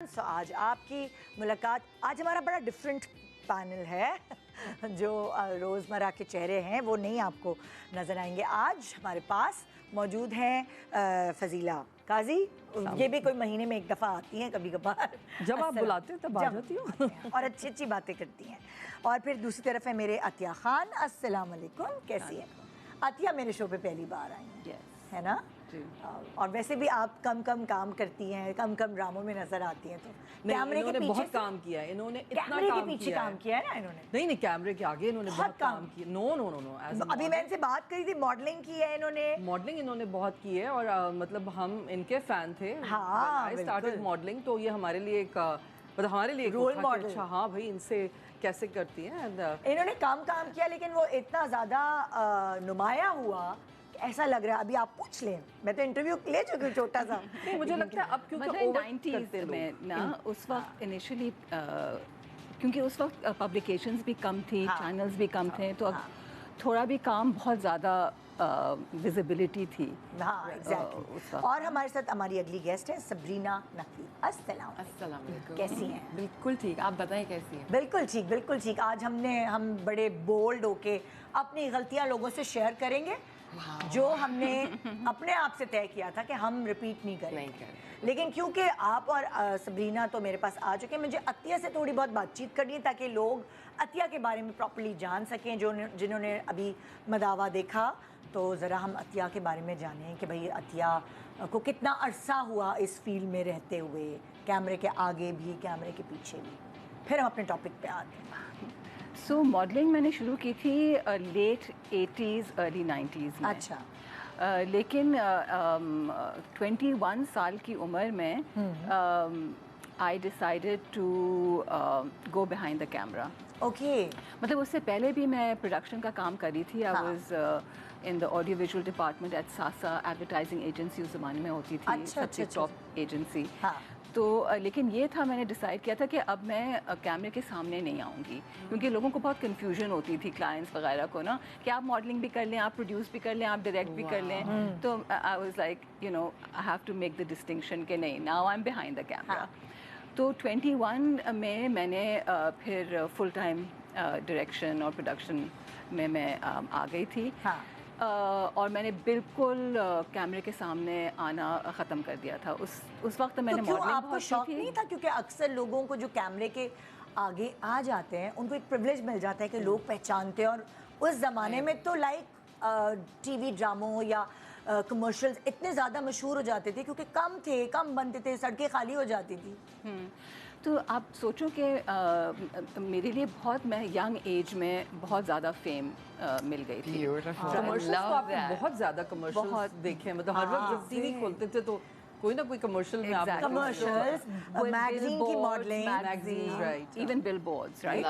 آج آپ کی ملاقات آج ہمارا بڑا ڈفرینٹ پینل ہے جو روزمرہ کے چہرے ہیں وہ نہیں آپ کو نظر آئیں گے. آج ہمارے پاس موجود ہیں فضیلہ قاضی. یہ بھی کوئی مہینے میں ایک دفعہ آتی ہیں کبھی کبھار, جب آپ بلاتے ہیں تب آ جاتی ہوں اور اچھی اچھی باتیں کرتی ہیں. اور پھر دوسری طرف ہے میرے عطیہ خان. السلام علیکم, کیسی ہیں عطیہ؟ میرے شو پہ پہلی بار آئی ہیں ہے نا, اور ویسے بھی آپ کم کام کرتی ہیں, کم ڈراموں میں نظر آتی ہیں. تو کیمرے کے پیچھے بہت کام کیا ہے انہوں نے, اتنا کام کیا ہے نا انہوں نے. نہیں کیمرے کے آگے انہوں نے بہت کام کیا. نو ابھی میں ان سے بات کری تھی, ماڈلنگ کی ہے انہوں نے. ماڈلنگ انہوں نے بہت کی ہے, اور مطلب ہم ان کے فین تھے. ہاں اسٹارٹڈ ماڈلنگ, تو یہ ہمارے لیے ایک رول ماڈل. اچھا ہاں بھائی ان سے کیسے کرتی ہیں. انہوں نے کام کیا لیکن وہ اتنا زیادہ نمایاں ہوا ایسا لگ رہا ہے. ابھی آپ پوچھ لیں, میں تو انٹرویو لے چکی ہوں چھوٹا سا. مجھے لگتا ہے اب کیونکہ 90s میں نا اس وقت انیشلی, کیونکہ اس وقت پبلیکیشنز بھی کم تھی, چینلز بھی کم تھے, تو اب تھوڑا بھی کام بہت زیادہ ویزیبلٹی تھی. ہاں ایگزیکٹلی. اور ہمارے ساتھ ہماری اگلی گیسٹ ہے سبرینا نقوی. السلام علیکم. کیسی ہیں؟ بالکل ٹھیک, آپ بتائیں کیسی ہیں؟ بالکل ٹھیک. آج ہم بڑے بولڈ ہو کے اپنی غلطیاں لوگوں سے شیئر کریں گے جو ہم نے اپنے آپ سے طے کیا تھا کہ ہم ریپیٹ نہیں کریں گے. لیکن کیونکہ آپ اور سبرینا تو میرے پاس آ چکے, مجھے عطیہ سے تھوڑی بہت بات چیت کرنی ہے تاکہ لوگ عطیہ کے بارے میں پراپرلی جان سکیں. جنہوں نے ابھی مداوا دیکھا تو ذرا ہم عطیہ کے بارے میں جانیں کہ بھئی عطیہ کو کتنا عرصہ ہوا اس فیلڈ میں رہتے ہوئے, کیمرے کے آگے بھی کیمرے کے پیچھے بھی. پھر ہم اپنے ٹاپک پہ آتے ہیں. سو ماڈلنگ میں نے شروع کی تھی لیٹ 80s ارلی 90s میں. اچھا. لیکن 21 سال کی عمر میں I decided to go behind the camera. Okay. مطلب اس سے پہلے بھی میں پروڈکشن کا کام کری تھی. I was in the audio visual department at Sasa advertising agency, اس زمانے میں ہوتی تھی, سب سے ٹاپ ایجنسی. تو لیکن یہ تھا, میں نے ڈیسائیڈ کیا تھا کہ اب میں کیمرے کے سامنے نہیں آؤں گی, کیونکہ لوگوں کو بہت کنفیوژن ہوتی تھی, کلائنٹس وغیرہ کو نا, کہ آپ ماڈلنگ بھی کر لیں, آپ پروڈیوس بھی کر لیں, آپ ڈائریکٹ بھی کر لیں. تو I was like I have to make the distinction کہ نہیں, now I am behind the camera. تو 21 میں نے پھر فل ٹائم ڈائریکشن اور پروڈکشن میں آ گئی تھی. اور میں نے بالکل کیمرے کے سامنے آنا ختم کر دیا تھا. اس وقت میں نے ماڈلنگ آپ کو شوق نہیں تھا؟ کیونکہ اکثر لوگوں کو جو کیمرے کے آگے آ جاتے ہیں ان کو ایک پریولیج مل جاتا ہے کہ لوگ پہچانتے ہیں, اور اس زمانے میں تو لائک ٹی وی ڈراموں یا کمرشلز اتنے زیادہ مشہور ہو جاتے تھے کیونکہ کم بنتے تھے, سڑکیں خالی ہو جاتی تھی. تو آپ سوچو کہ میرے لیے بہت, میں ینگ ایج میں بہت زیادہ فیم مل گئی تھی. بہت زیادہ کمرشل دیکھے, مطلب ہر وقت جب ٹی وی کھولتے تھے تو کوئی نہ کوئی کمرشل میں آپ کمرشلز, میگزین کی ماڈلنگ, ایون بل بورڈز, رائٹ,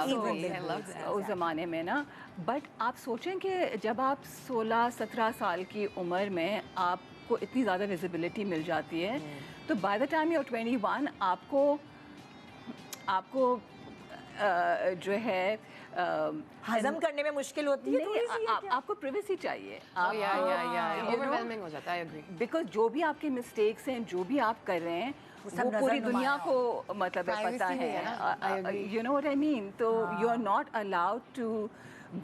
اس زمانے میں نا. بٹ آپ سوچیں کہ جب آپ 16-17 سال کی عمر میں آپ کو اتنی زیادہ ویزیبلٹی مل جاتی ہے, تو بائی دا ٹائم یو 21 آپ کو جو ہے ہضم کرنے میں مشکل ہوتی ہے. آپ کو پریویسی چاہیے, بیکاز جو بھی آپ کے مسٹیکس ہیں, جو بھی آپ کر رہے ہیں, وہ پوری دنیا کو مطلب پتہ ہے. You know what I mean. تو you are not allowed to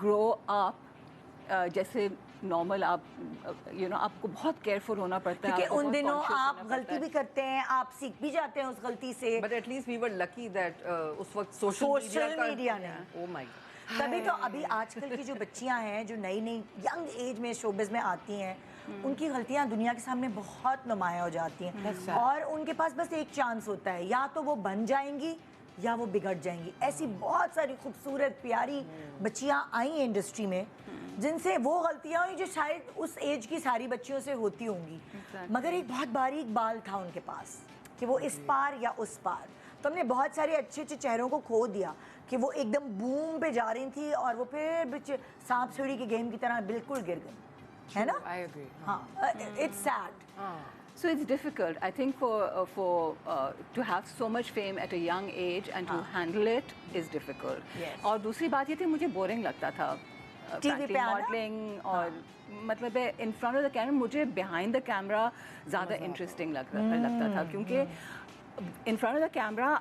grow up جیسے نارمل. آپ آپ کو بہت کیئرفل ہونا پڑتا ہے, کیونکہ ان دنوں آپ غلطی بھی کرتے ہیں, آپ سیکھ بھی جاتے ہیں اس غلطی سے. But at least we were lucky that اس وقت سوشل میڈیا نے. Oh my god. تبھی تو ابھی آج کل کی جو بچیاں ہیں جو نئی ینگ ایج میں شوبز میں آتی ہیں, ان کی غلطیاں دنیا کے سامنے بہت نمایاں ہو جاتی ہیں, اور ان کے پاس بس ایک چانس ہوتا ہے, یا تو وہ بن جائیں گی یا وہ بگڑ جائیں گی. ایسی بہت ساری خوبصورت پیاری بچیاں آئی ہیں انڈسٹری میں جن سے وہ غلطیاں ہوئی جو شاید اس ایج کی ساری بچیوں سے ہوتی ہوں گی, مگر ایک بہت باریک بال تھا ان کے پاس کہ وہ اس پار یا اس پار. تو ہم نے بہت سارے اچھے اچھے چہروں کو کھو دیا کہ وہ ایک دم بوم پہ جا رہی تھی اور وہ پھر سانپ سیڑھی کے گیم کی طرح بالکل گر گئی, ہے نا. ہاں, it's sad. So it's difficult, I think, to have so much fame at a young age and to handle it is difficult. اور دوسری بات یہ تھی, مجھے بورنگ لگتا تھا ماڈلنگ, اور مطلب in front of the camera. مجھے بیہائنڈ دا کیمرا زیادہ انٹرسٹنگ لگتا تھا, کیونکہ in front of the camera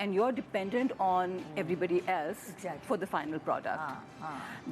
and you're dependent on everybody else for the final product.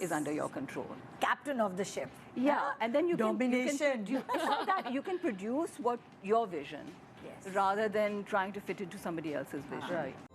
is under your control. Captain of the ship. Yeah, and then you Domination. you can produce what your vision rather than trying to fit into somebody else's vision. Right.